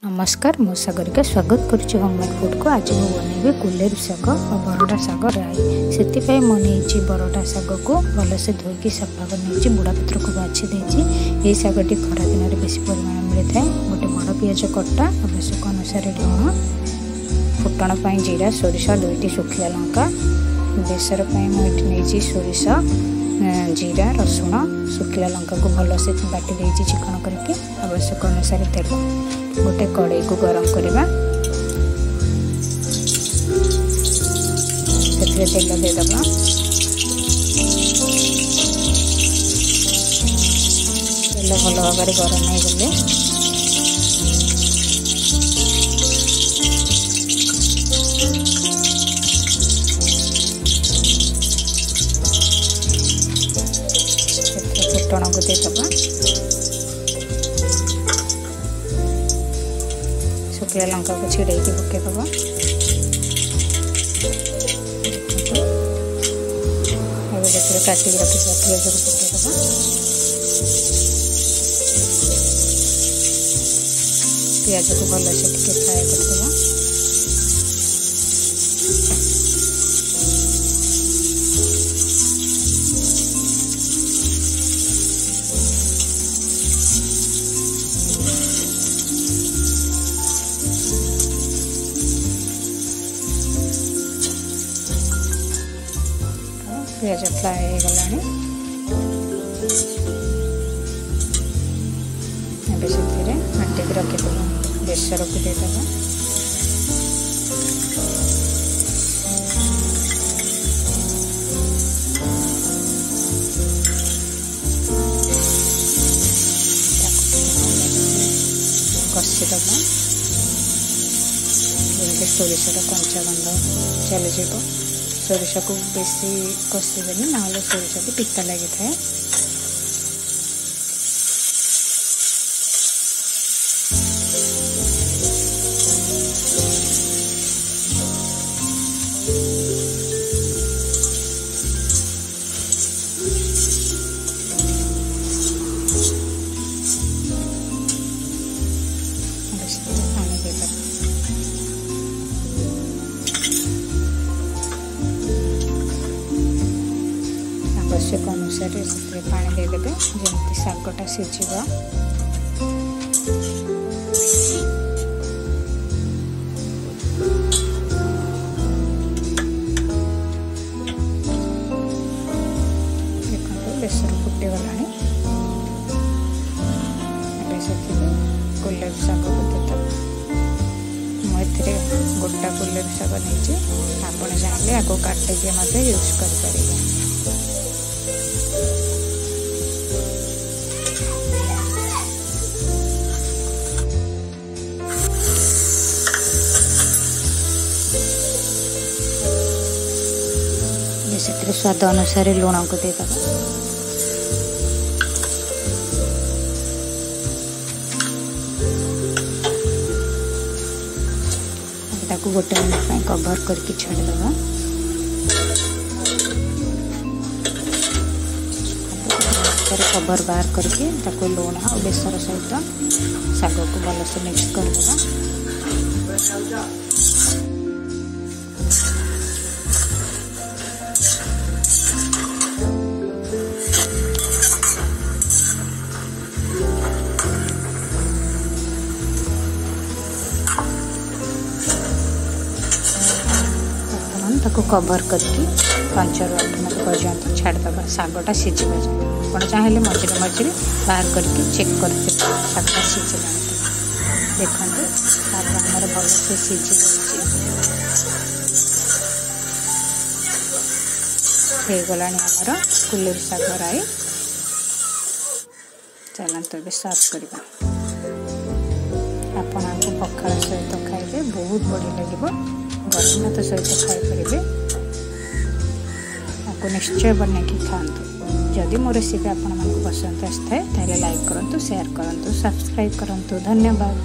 नमस्कार मो सागरिका स्वागत करुच्ची होममेड फूड को। आज मुझे बनइबी कुलेर शाग और बरटा शाग राई। से मुझे बरटा शाग को भलसे धोईकी सफा कर बुढ़ा पत्र को बाछि देछि। यह शागटी खरा दिन में बेसी परिमाण मिलता है। गोटे बड़ पियाज कटा, आवश्यक अनुसार लुण, फुटण जीरा, सोरिष, 2टी सुखिला लंका, बेसर मुझे सोरिष, जीरा, रसुण, सुखिला लंका को भलसे बाटी देछि चिकन करके। आवश्यक अनुसार तेल, गोटे कड़ाई को गरम करवा, तेल देदबा, तेल भल भाव गरम हो गले फुटण को देदबा, सुखिला लंका को छिड़ाई पकेदबा, काटिक रखी पियाज को पकेदबा, पियाज को भलसे फ्राए करदबा, पियाज फ्राए हो गलानी। एबे से काटिक रखिदेबा, बेसर को देदबा, कषिदबा, सोरिषर कंचा गंध चली जाए। सोरिष को बेसी कषिदेनी ना सोरिष को पिता लगी थाए। पानी देदबा, आवश्यक अनुसार पानी देदेबे जमी शागटा सीझ। देखो बेसर फुटीगला। कुलेर शाग को देदेबा। मुझे गोटा कुलेर शाग नहीं, आप चाहिए आपको काटिके यूज कर। स्वाद अनुसार लुण को देदबा, ताकू गोटे मिनट कवर करके छाड़दबा। कवर बाहर करके ताकू लुण और बेसर सहित शाग को भलसे मिक्स करदबा। ताको कवर करके 5 ରୁ 8 मिनट पर्यंत छाड़दबा। शागटा सीझा आप चाहिए मझे मझे बाहर करके चेक कर शागटा सीझला। देखो शाग आमर भलसे सीझी गला आमर कुलेर शाग राई। चलते ए सर्व करवा। आपको पखाल सहित खाइबे बहुत बढ़िया लगे। गरम भात सहित खाईपर। आपको निश्चय बनैकी खातु। जदि मो रेसिपी आपण पसंद आए लाइक करूँ, शेयर करूँ, सब्सक्राइब करूँ। धन्यवाद।